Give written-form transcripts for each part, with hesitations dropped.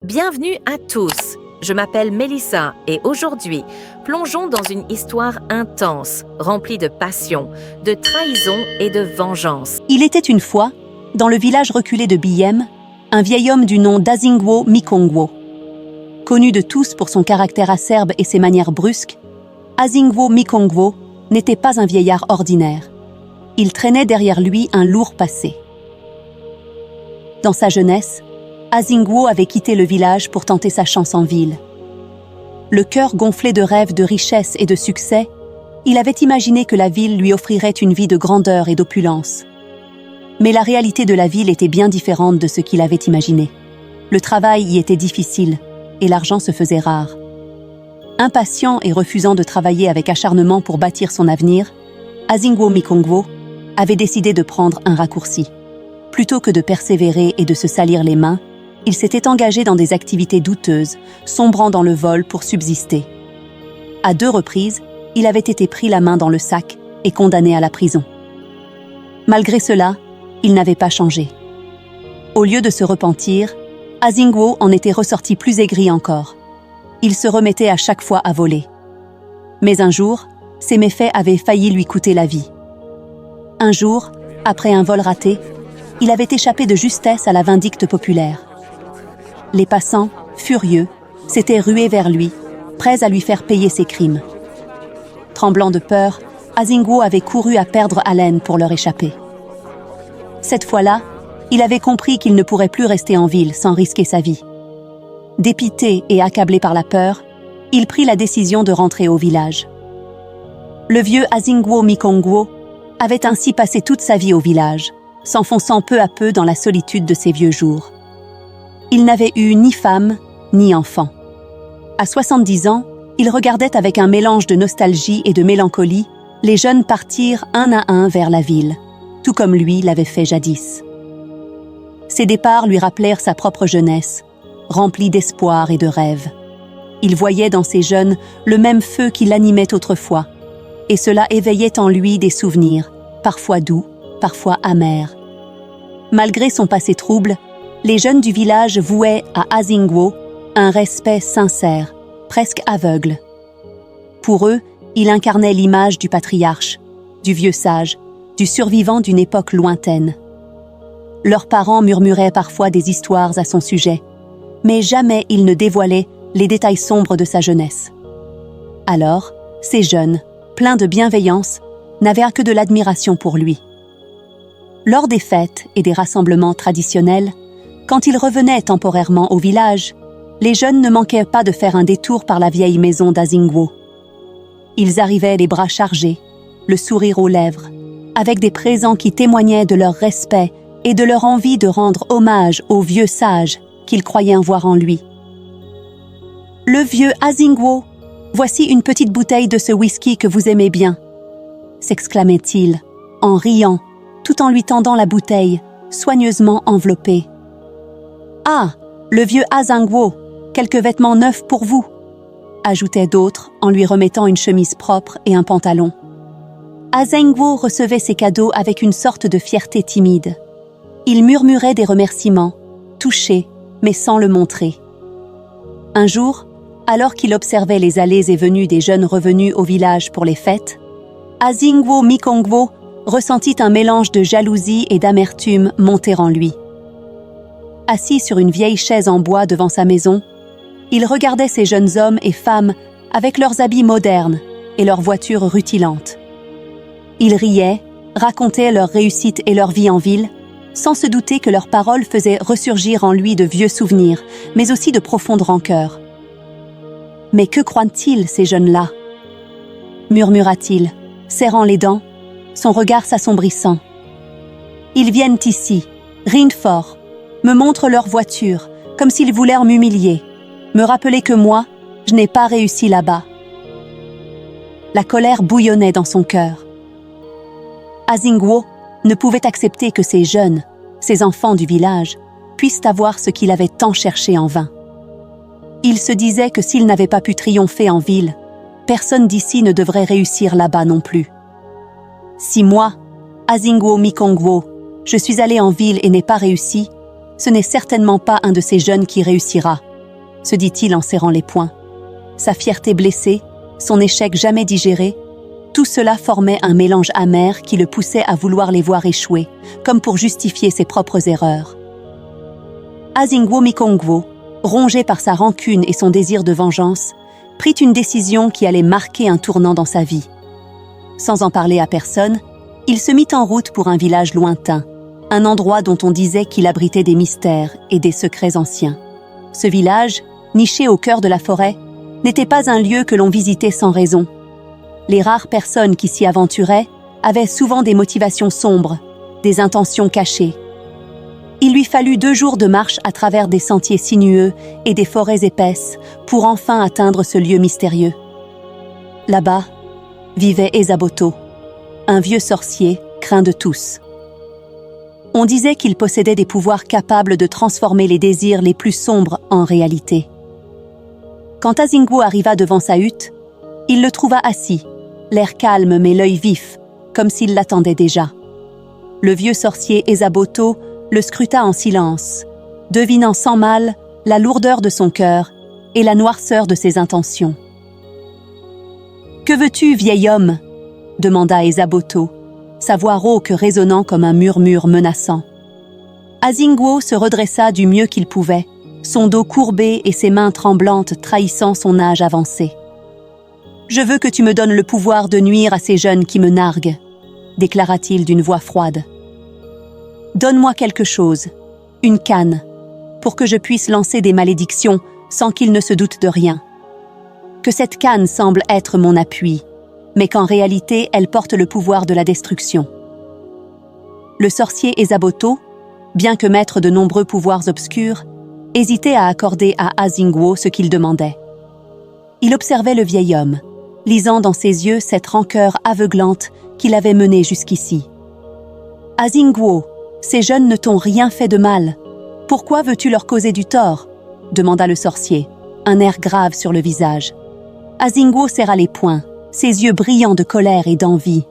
Bienvenue à tous. Je m'appelle Mélissa et aujourd'hui, plongeons dans une histoire intense, remplie de passion, de trahison et de vengeance. Il était une fois, dans le village reculé de Biyem, un vieil homme du nom d'Azingwo Mikongwo. Connu de tous pour son caractère acerbe et ses manières brusques, Azingwo Mikongwo n'était pas un vieillard ordinaire. Il traînait derrière lui un lourd passé. Dans sa jeunesse, Azingwo avait quitté le village pour tenter sa chance en ville. Le cœur gonflé de rêves de richesse et de succès, il avait imaginé que la ville lui offrirait une vie de grandeur et d'opulence. Mais la réalité de la ville était bien différente de ce qu'il avait imaginé. Le travail y était difficile et l'argent se faisait rare. Impatient et refusant de travailler avec acharnement pour bâtir son avenir, Azingwo Mikongwo avait décidé de prendre un raccourci. Plutôt que de persévérer et de se salir les mains, il s'était engagé dans des activités douteuses, sombrant dans le vol pour subsister. À 2 reprises, il avait été pris la main dans le sac et condamné à la prison. Malgré cela, il n'avait pas changé. Au lieu de se repentir, Azingwo en était ressorti plus aigri encore. Il se remettait à chaque fois à voler. Mais un jour, ses méfaits avaient failli lui coûter la vie. Un jour, après un vol raté, il avait échappé de justesse à la vindicte populaire. Les passants, furieux, s'étaient rués vers lui, prêts à lui faire payer ses crimes. Tremblant de peur, Azingwo avait couru à perdre haleine pour leur échapper. Cette fois-là, il avait compris qu'il ne pourrait plus rester en ville sans risquer sa vie. Dépité et accablé par la peur, il prit la décision de rentrer au village. Le vieux Azingwo Mikongwo avait ainsi passé toute sa vie au village, s'enfonçant peu à peu dans la solitude de ses vieux jours. Il n'avait eu ni femme, ni enfant. À 70 ans, il regardait avec un mélange de nostalgie et de mélancolie les jeunes partir un à un vers la ville, tout comme lui l'avait fait jadis. Ces départs lui rappelèrent sa propre jeunesse, remplie d'espoir et de rêves. Il voyait dans ces jeunes le même feu qui l'animait autrefois, et cela éveillait en lui des souvenirs, parfois doux, parfois amers. Malgré son passé trouble, les jeunes du village vouaient à Azingwo un respect sincère, presque aveugle. Pour eux, il incarnait l'image du patriarche, du vieux sage, du survivant d'une époque lointaine. Leurs parents murmuraient parfois des histoires à son sujet, mais jamais ils ne dévoilaient les détails sombres de sa jeunesse. Alors, ces jeunes, pleins de bienveillance, n'avaient que de l'admiration pour lui. Lors des fêtes et des rassemblements traditionnels, quand ils revenaient temporairement au village, les jeunes ne manquaient pas de faire un détour par la vieille maison d'Azingwo. Ils arrivaient les bras chargés, le sourire aux lèvres, avec des présents qui témoignaient de leur respect et de leur envie de rendre hommage au vieux sage qu'ils croyaient voir en lui. « Le vieux Azingwo, voici une petite bouteille de ce whisky que vous aimez bien », s'exclamait-il, en riant, tout en lui tendant la bouteille, soigneusement enveloppée. « Ah, le vieux Azingwo, quelques vêtements neufs pour vous », ajoutaient d'autres en lui remettant une chemise propre et un pantalon. Azingwo recevait ces cadeaux avec une sorte de fierté timide. Il murmurait des remerciements, touché, mais sans le montrer. Un jour, alors qu'il observait les allées et venues des jeunes revenus au village pour les fêtes, Azingwo Mikongwo ressentit un mélange de jalousie et d'amertume monter en lui. Assis sur une vieille chaise en bois devant sa maison, il regardait ces jeunes hommes et femmes avec leurs habits modernes et leurs voitures rutilantes. Il riait, racontait leur réussite et leur vie en ville, sans se douter que leurs paroles faisaient ressurgir en lui de vieux souvenirs, mais aussi de profondes rancœurs. « Mais que croient-ils, ces jeunes-là » murmura-t-il, serrant les dents, son regard s'assombrissant. « Ils viennent ici, rient fort, me montrent leur voiture, comme s'ils voulaient m'humilier, me rappeler que moi, je n'ai pas réussi là-bas. » La colère bouillonnait dans son cœur. Azingwo ne pouvait accepter que ces jeunes, ces enfants du village, puissent avoir ce qu'il avait tant cherché en vain. Il se disait que s'il n'avait pas pu triompher en ville, personne d'ici ne devrait réussir là-bas non plus. Si moi, Azingwo Mikongwo, je suis allé en ville et n'ai pas réussi, ce n'est certainement pas un de ces jeunes qui réussira, se dit-il en serrant les poings. Sa fierté blessée, son échec jamais digéré, tout cela formait un mélange amer qui le poussait à vouloir les voir échouer, comme pour justifier ses propres erreurs. Azingwo Mikongwo, rongé par sa rancune et son désir de vengeance, prit une décision qui allait marquer un tournant dans sa vie. Sans en parler à personne, il se mit en route pour un village lointain, un endroit dont on disait qu'il abritait des mystères et des secrets anciens. Ce village, niché au cœur de la forêt, n'était pas un lieu que l'on visitait sans raison. Les rares personnes qui s'y aventuraient avaient souvent des motivations sombres, des intentions cachées. Il lui fallut 2 jours de marche à travers des sentiers sinueux et des forêts épaisses pour enfin atteindre ce lieu mystérieux. Là-bas, vivait Esaboto, un vieux sorcier craint de tous. On disait qu'il possédait des pouvoirs capables de transformer les désirs les plus sombres en réalité. Quand Azingwo arriva devant sa hutte, il le trouva assis, l'air calme mais l'œil vif, comme s'il l'attendait déjà. Le vieux sorcier Esaboto le scruta en silence, devinant sans mal la lourdeur de son cœur et la noirceur de ses intentions. « Que veux-tu, vieil homme ?» demanda Esaboto, sa voix rauque résonnant comme un murmure menaçant. Azingwo se redressa du mieux qu'il pouvait, son dos courbé et ses mains tremblantes trahissant son âge avancé. « Je veux que tu me donnes le pouvoir de nuire à ces jeunes qui me narguent, » déclara-t-il d'une voix froide. « Donne-moi quelque chose, une canne, pour que je puisse lancer des malédictions sans qu'ils ne se doutent de rien. Que cette canne semble être mon appui, mais qu'en réalité, elle porte le pouvoir de la destruction. » Le sorcier Esaboto, bien que maître de nombreux pouvoirs obscurs, hésitait à accorder à Azingwo ce qu'il demandait. Il observait le vieil homme, lisant dans ses yeux cette rancœur aveuglante qui l'avait mené jusqu'ici. « Azingwo, ces jeunes ne t'ont rien fait de mal. Pourquoi veux-tu leur causer du tort ?» demanda le sorcier, un air grave sur le visage. Azingwo serra les poings, ses yeux brillants de colère et d'envie.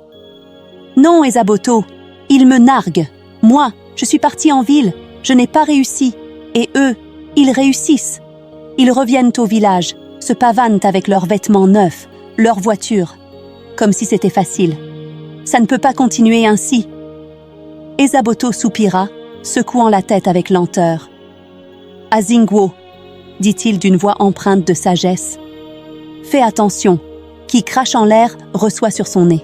« Non, Esaboto, ils me narguent. Moi, je suis parti en ville, je n'ai pas réussi. Et eux, ils réussissent. Ils reviennent au village, se pavanent avec leurs vêtements neufs, leurs voitures. Comme si c'était facile. Ça ne peut pas continuer ainsi. » Esaboto soupira, secouant la tête avec lenteur. « Azingwo, » dit-il d'une voix empreinte de sagesse, « fais attention. Qui crache en l'air reçoit sur son nez.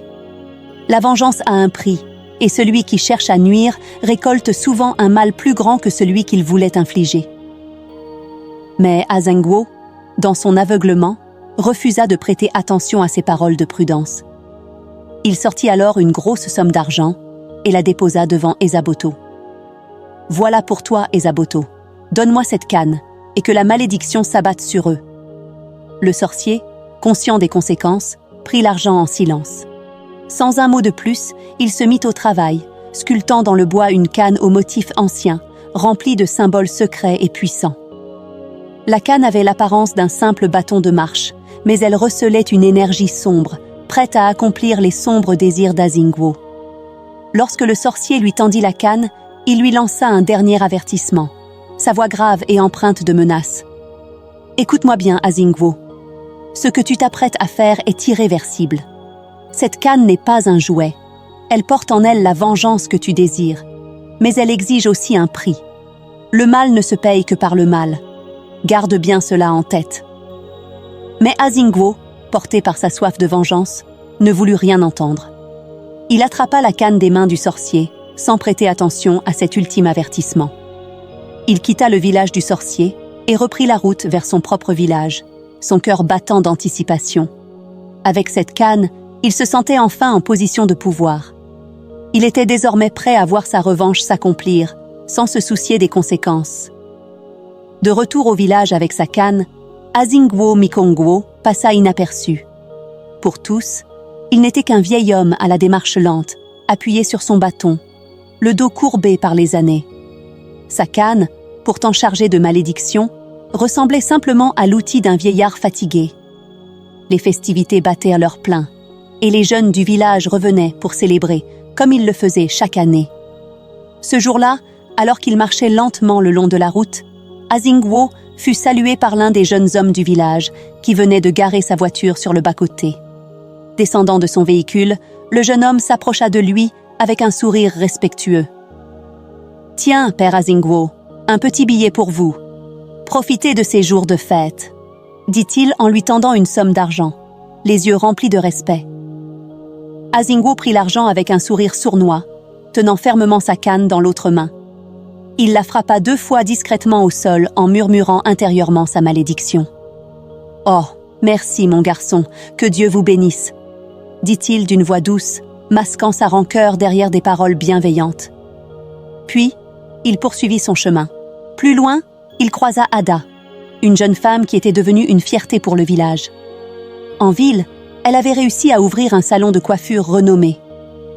La vengeance a un prix, et celui qui cherche à nuire récolte souvent un mal plus grand que celui qu'il voulait infliger. » Mais Azingwo, dans son aveuglement, refusa de prêter attention à ces paroles de prudence. Il sortit alors une grosse somme d'argent et la déposa devant Esaboto. « Voilà pour toi, Esaboto. Donne-moi cette canne, et que la malédiction s'abatte sur eux. » Le sorcier, conscient des conséquences, prit l'argent en silence. Sans un mot de plus, il se mit au travail, sculptant dans le bois une canne au motif ancien, remplie de symboles secrets et puissants. La canne avait l'apparence d'un simple bâton de marche, mais elle recelait une énergie sombre, prête à accomplir les sombres désirs d'Azingwo. Lorsque le sorcier lui tendit la canne, il lui lança un dernier avertissement, sa voix grave et empreinte de menace. « Écoute-moi bien, Azingwo. Ce que tu t'apprêtes à faire est irréversible. Cette canne n'est pas un jouet. Elle porte en elle la vengeance que tu désires, mais elle exige aussi un prix. Le mal ne se paye que par le mal. Garde bien cela en tête. » Mais Azingwo, porté par sa soif de vengeance, ne voulut rien entendre. Il attrapa la canne des mains du sorcier, sans prêter attention à cet ultime avertissement. Il quitta le village du sorcier et reprit la route vers son propre village, son cœur battant d'anticipation. Avec cette canne, il se sentait enfin en position de pouvoir. Il était désormais prêt à voir sa revanche s'accomplir, sans se soucier des conséquences. De retour au village avec sa canne, Azingwo Mikongwo passa inaperçu. Pour tous, il n'était qu'un vieil homme à la démarche lente, appuyé sur son bâton, le dos courbé par les années. Sa canne, pourtant chargée de malédictions, ressemblait simplement à l'outil d'un vieillard fatigué. Les festivités battaient à leur plein, et les jeunes du village revenaient pour célébrer, comme ils le faisaient chaque année. Ce jour-là, alors qu'il marchait lentement le long de la route, Azingwo fut salué par l'un des jeunes hommes du village qui venait de garer sa voiture sur le bas-côté. Descendant de son véhicule, le jeune homme s'approcha de lui avec un sourire respectueux. « Tiens, père Azingwo, un petit billet pour vous. Profitez de ces jours de fête, » dit-il en lui tendant une somme d'argent, les yeux remplis de respect. Azingwo prit l'argent avec un sourire sournois, tenant fermement sa canne dans l'autre main. Il la frappa 2 fois discrètement au sol en murmurant intérieurement sa malédiction. « Oh, merci mon garçon, que Dieu vous bénisse !» dit-il d'une voix douce, masquant sa rancœur derrière des paroles bienveillantes. Puis, il poursuivit son chemin. Plus loin, il croisa Ada, une jeune femme qui était devenue une fierté pour le village. En ville, elle avait réussi à ouvrir un salon de coiffure renommé.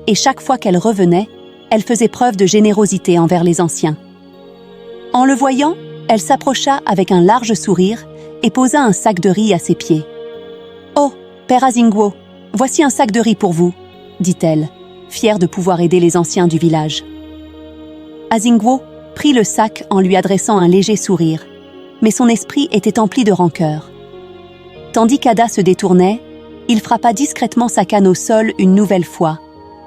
Et chaque fois qu'elle revenait, elle faisait preuve de générosité envers les anciens. En le voyant, elle s'approcha avec un large sourire et posa un sac de riz à ses pieds. « Oh, père Azingwo, voici un sac de riz pour vous, » dit-elle, fière de pouvoir aider les anciens du village. Azingwo prit le sac en lui adressant un léger sourire, mais son esprit était empli de rancœur. Tandis qu'Ada se détournait, il frappa discrètement sa canne au sol une nouvelle fois,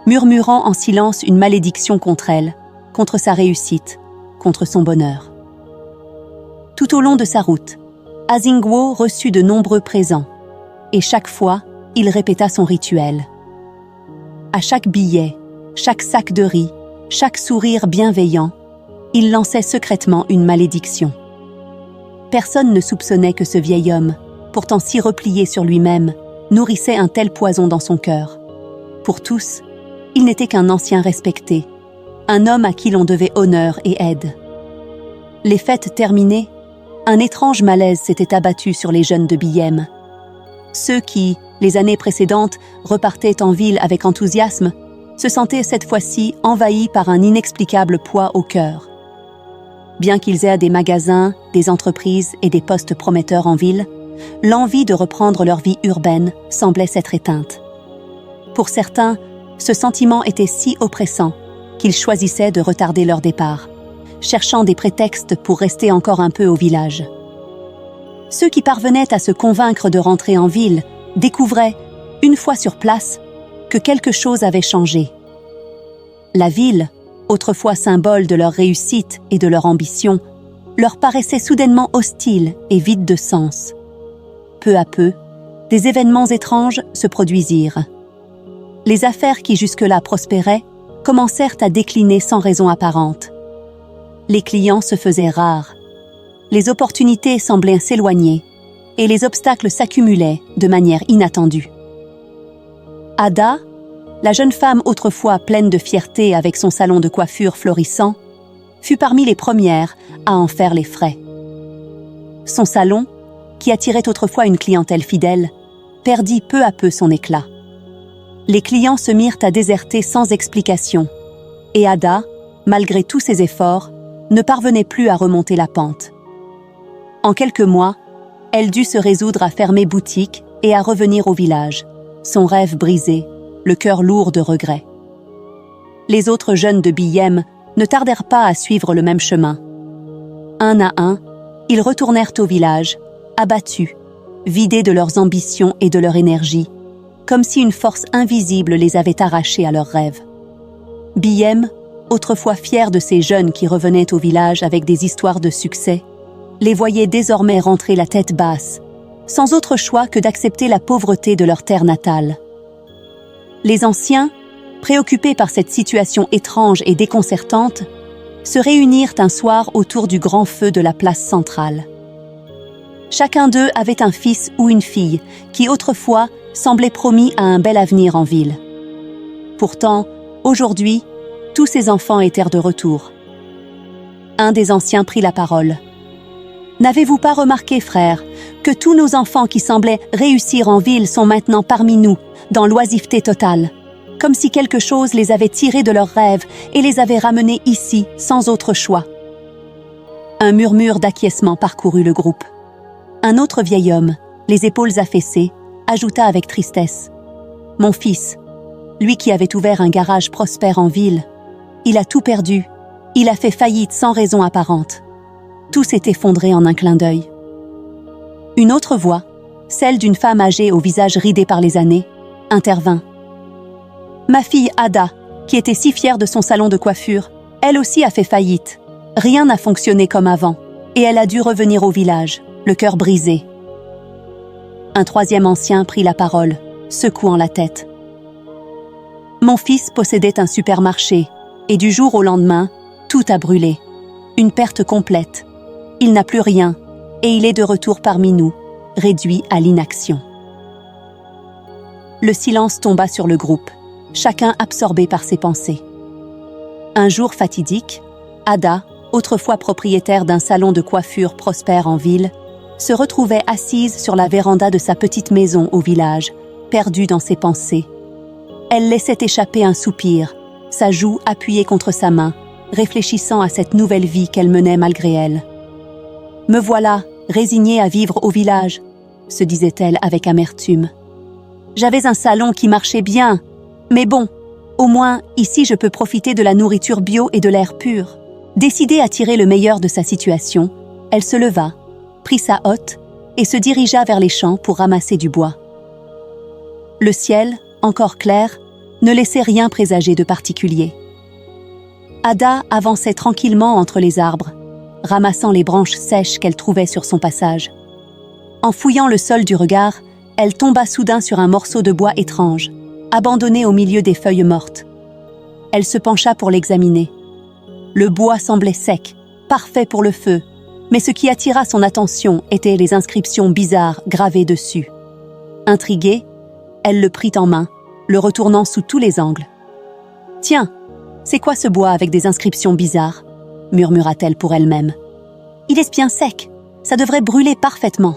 murmurant en silence une malédiction contre elle, contre sa réussite, contre son bonheur. Tout au long de sa route, Azingwo reçut de nombreux présents, et chaque fois, il répéta son rituel. À chaque billet, chaque sac de riz, chaque sourire bienveillant, il lançait secrètement une malédiction. Personne ne soupçonnait que ce vieil homme, pourtant si replié sur lui-même, nourrissait un tel poison dans son cœur. Pour tous, il n'était qu'un ancien respecté, un homme à qui l'on devait honneur et aide. Les fêtes terminées, un étrange malaise s'était abattu sur les jeunes de Biyem. Ceux qui, les années précédentes, repartaient en ville avec enthousiasme, se sentaient cette fois-ci envahis par un inexplicable poids au cœur. Bien qu'ils aient des magasins, des entreprises et des postes prometteurs en ville, l'envie de reprendre leur vie urbaine semblait s'être éteinte. Pour certains, ce sentiment était si oppressant qu'ils choisissaient de retarder leur départ, cherchant des prétextes pour rester encore un peu au village. Ceux qui parvenaient à se convaincre de rentrer en ville découvraient, une fois sur place, que quelque chose avait changé. La ville, autrefois symbole de leur réussite et de leur ambition, leur paraissait soudainement hostile et vide de sens. Peu à peu, des événements étranges se produisirent. Les affaires qui jusque-là prospéraient commencèrent à décliner sans raison apparente. Les clients se faisaient rares. Les opportunités semblaient s'éloigner et les obstacles s'accumulaient de manière inattendue. Ada, la jeune femme autrefois pleine de fierté avec son salon de coiffure florissant, fut parmi les premières à en faire les frais. Son salon, qui attirait autrefois une clientèle fidèle, perdit peu à peu son éclat. Les clients se mirent à déserter sans explication, et Ada, malgré tous ses efforts, ne parvenait plus à remonter la pente. En quelques mois, elle dut se résoudre à fermer boutique et à revenir au village, son rêve brisé, le cœur lourd de regrets. Les autres jeunes de Biyem ne tardèrent pas à suivre le même chemin. Un à un, ils retournèrent au village, abattus, vidés de leurs ambitions et de leur énergie, comme si une force invisible les avait arrachés à leurs rêves. Biyem, autrefois fier de ces jeunes qui revenaient au village avec des histoires de succès, les voyait désormais rentrer la tête basse, sans autre choix que d'accepter la pauvreté de leur terre natale. Les anciens, préoccupés par cette situation étrange et déconcertante, se réunirent un soir autour du grand feu de la place centrale. Chacun d'eux avait un fils ou une fille qui autrefois semblait promis à un bel avenir en ville. Pourtant, aujourd'hui, tous ces enfants étaient de retour. Un des anciens prit la parole. « N'avez-vous pas remarqué, frère, que tous nos enfants qui semblaient réussir en ville sont maintenant parmi nous, dans l'oisiveté totale, comme si quelque chose les avait tirés de leurs rêves et les avait ramenés ici, sans autre choix. » Un murmure d'acquiescement parcourut le groupe. Un autre vieil homme, les épaules affaissées, ajouta avec tristesse. « Mon fils, lui qui avait ouvert un garage prospère en ville, il a tout perdu, il a fait faillite sans raison apparente. Tout s'est effondré en un clin d'œil. Une autre voix, celle d'une femme âgée au visage ridé par les années, intervint. Ma fille Ada, qui était si fière de son salon de coiffure, elle aussi a fait faillite. Rien n'a fonctionné comme avant, et elle a dû revenir au village, le cœur brisé. Un troisième ancien prit la parole, secouant la tête. Mon fils possédait un supermarché, et du jour au lendemain, tout a brûlé. Une perte complète. Il n'a plus rien, et il est de retour parmi nous, réduit à l'inaction. Le silence tomba sur le groupe, chacun absorbé par ses pensées. Un jour fatidique, Ada, autrefois propriétaire d'un salon de coiffure prospère en ville, se retrouvait assise sur la véranda de sa petite maison au village, perdue dans ses pensées. Elle laissait échapper un soupir, sa joue appuyée contre sa main, réfléchissant à cette nouvelle vie qu'elle menait malgré elle. « Me voilà, résignée à vivre au village », se disait-elle avec amertume. « J'avais un salon qui marchait bien, mais bon, au moins, ici je peux profiter de la nourriture bio et de l'air pur. » Décidée à tirer le meilleur de sa situation, elle se leva, prit sa hotte et se dirigea vers les champs pour ramasser du bois. Le ciel, encore clair, ne laissait rien présager de particulier. Ada avançait tranquillement entre les arbres, ramassant les branches sèches qu'elle trouvait sur son passage. En fouillant le sol du regard, elle tomba soudain sur un morceau de bois étrange, abandonné au milieu des feuilles mortes. Elle se pencha pour l'examiner. Le bois semblait sec, parfait pour le feu, mais ce qui attira son attention étaient les inscriptions bizarres gravées dessus. Intriguée, elle le prit en main, le retournant sous tous les angles. « Tiens, c'est quoi ce bois avec des inscriptions bizarres ?» murmura-t-elle pour elle-même. « Il est bien sec, ça devrait brûler parfaitement. »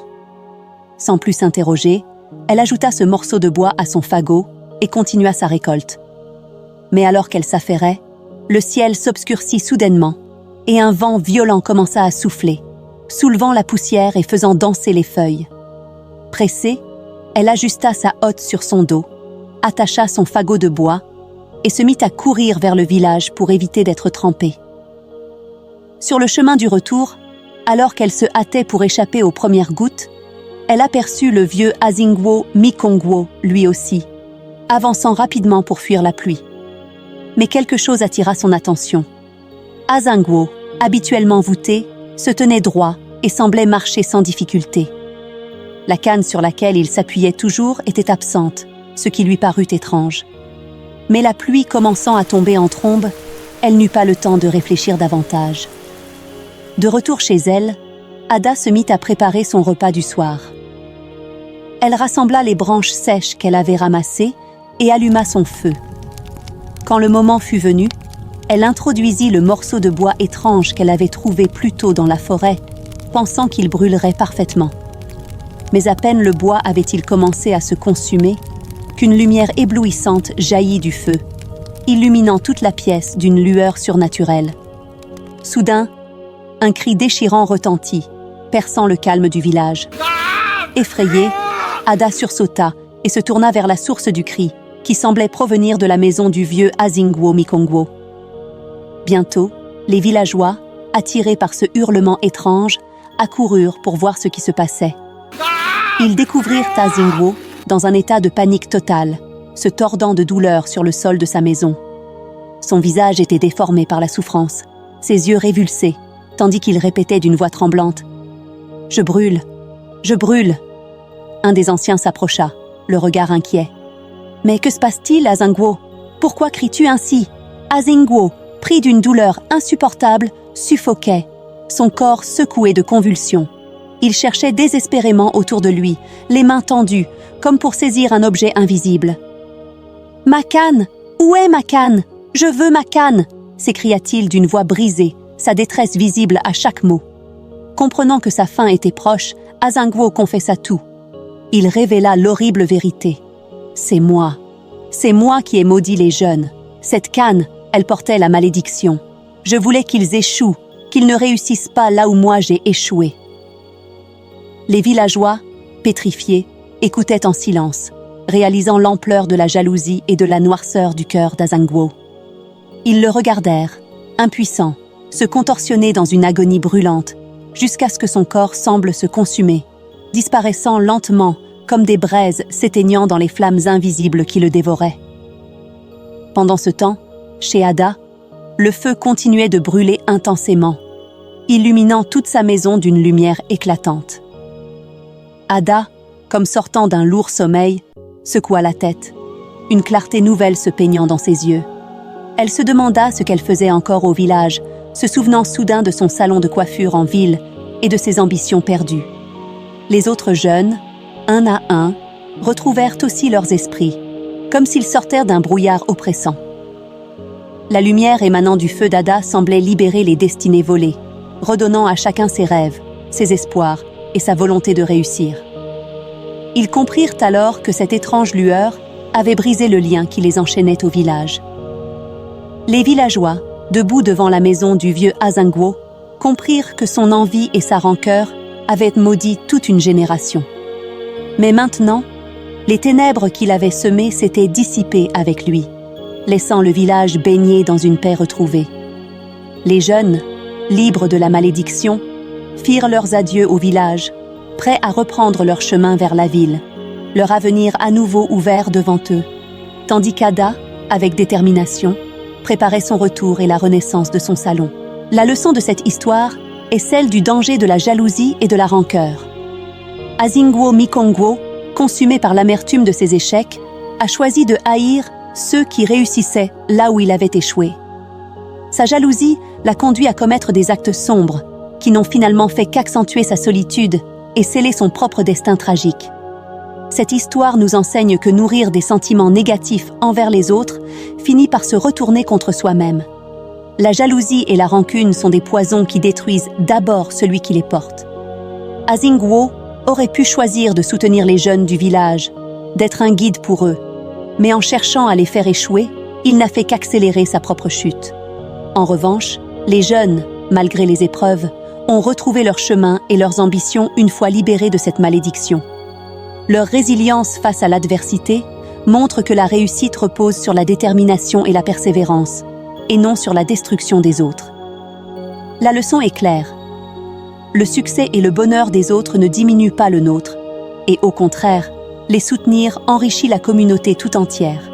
Sans plus s'interroger, elle ajouta ce morceau de bois à son fagot et continua sa récolte. Mais alors qu'elle s'affairait, le ciel s'obscurcit soudainement et un vent violent commença à souffler, soulevant la poussière et faisant danser les feuilles. Pressée, elle ajusta sa hotte sur son dos, attacha son fagot de bois et se mit à courir vers le village pour éviter d'être trempée. Sur le chemin du retour, alors qu'elle se hâtait pour échapper aux premières gouttes, elle aperçut le vieux Azingwo Mikongwo, lui aussi, avançant rapidement pour fuir la pluie. Mais quelque chose attira son attention. Azingwo, habituellement voûté, se tenait droit et semblait marcher sans difficulté. La canne sur laquelle il s'appuyait toujours était absente, ce qui lui parut étrange. Mais la pluie commençant à tomber en trombe, elle n'eut pas le temps de réfléchir davantage. De retour chez elle, Ada se mit à préparer son repas du soir. Elle rassembla les branches sèches qu'elle avait ramassées et alluma son feu. Quand le moment fut venu, elle introduisit le morceau de bois étrange qu'elle avait trouvé plus tôt dans la forêt, pensant qu'il brûlerait parfaitement. Mais à peine le bois avait-il commencé à se consumer, qu'une lumière éblouissante jaillit du feu, illuminant toute la pièce d'une lueur surnaturelle. Soudain, un cri déchirant retentit, perçant le calme du village. Effrayée, Ada sursauta et se tourna vers la source du cri, qui semblait provenir de la maison du vieux Azingwo Mikongwo. Bientôt, les villageois, attirés par ce hurlement étrange, accoururent pour voir ce qui se passait. Ils découvrirent Azingwo dans un état de panique totale, se tordant de douleur sur le sol de sa maison. Son visage était déformé par la souffrance, ses yeux révulsés, tandis qu'il répétait d'une voix tremblante « Je brûle, je brûle !» Un des anciens s'approcha, le regard inquiet. « Mais que se passe-t-il, Azingwo? Pourquoi cries-tu ainsi ?» Azingwo, pris d'une douleur insupportable, suffoquait, son corps secoué de convulsions. Il cherchait désespérément autour de lui, les mains tendues, comme pour saisir un objet invisible. « Ma canne! Où est ma canne? Je veux ma canne !» s'écria-t-il d'une voix brisée, sa détresse visible à chaque mot. Comprenant que sa fin était proche, Azingwo confessa tout. Il révéla l'horrible vérité. « C'est moi qui ai maudit les jeunes. Cette canne, elle portait la malédiction. Je voulais qu'ils échouent, qu'ils ne réussissent pas là où moi j'ai échoué. » Les villageois, pétrifiés, écoutaient en silence, réalisant l'ampleur de la jalousie et de la noirceur du cœur d'Azingwo. Ils le regardèrent, impuissants, se contorsionner dans une agonie brûlante, jusqu'à ce que son corps semble se consumer, disparaissant lentement comme des braises s'éteignant dans les flammes invisibles qui le dévoraient. Pendant ce temps, chez Ada, le feu continuait de brûler intensément, illuminant toute sa maison d'une lumière éclatante. Ada, comme sortant d'un lourd sommeil, secoua la tête, une clarté nouvelle se peignant dans ses yeux. Elle se demanda ce qu'elle faisait encore au village, se souvenant soudain de son salon de coiffure en ville et de ses ambitions perdues. Les autres jeunes, un à un, retrouvèrent aussi leurs esprits, comme s'ils sortèrent d'un brouillard oppressant. La lumière émanant du feu d'Ada semblait libérer les destinées volées, redonnant à chacun ses rêves, ses espoirs et sa volonté de réussir. Ils comprirent alors que cette étrange lueur avait brisé le lien qui les enchaînait au village. Les villageois, debout devant la maison du vieux Azingwo, comprirent que son envie et sa rancœur avaient maudit toute une génération. Mais maintenant, les ténèbres qu'il avait semées s'étaient dissipées avec lui, laissant le village baigné dans une paix retrouvée. Les jeunes, libres de la malédiction, firent leurs adieux au village, prêts à reprendre leur chemin vers la ville, leur avenir à nouveau ouvert devant eux, tandis qu'Ada, avec détermination, préparait son retour et la renaissance de son salon. La leçon de cette histoire est celle du danger de la jalousie et de la rancœur. Azingwo Mikongwo, consumé par l'amertume de ses échecs, a choisi de haïr ceux qui réussissaient là où il avait échoué. Sa jalousie l'a conduit à commettre des actes sombres, qui n'ont finalement fait qu'accentuer sa solitude et sceller son propre destin tragique. Cette histoire nous enseigne que nourrir des sentiments négatifs envers les autres finit par se retourner contre soi-même. La jalousie et la rancune sont des poisons qui détruisent d'abord celui qui les porte. Azingwo aurait pu choisir de soutenir les jeunes du village, d'être un guide pour eux, mais en cherchant à les faire échouer, il n'a fait qu'accélérer sa propre chute. En revanche, les jeunes, malgré les épreuves, ont retrouvé leur chemin et leurs ambitions une fois libérés de cette malédiction. Leur résilience face à l'adversité montre que la réussite repose sur la détermination et la persévérance, et non sur la destruction des autres. La leçon est claire. Le succès et le bonheur des autres ne diminuent pas le nôtre, et au contraire, les soutenir enrichit la communauté tout entière.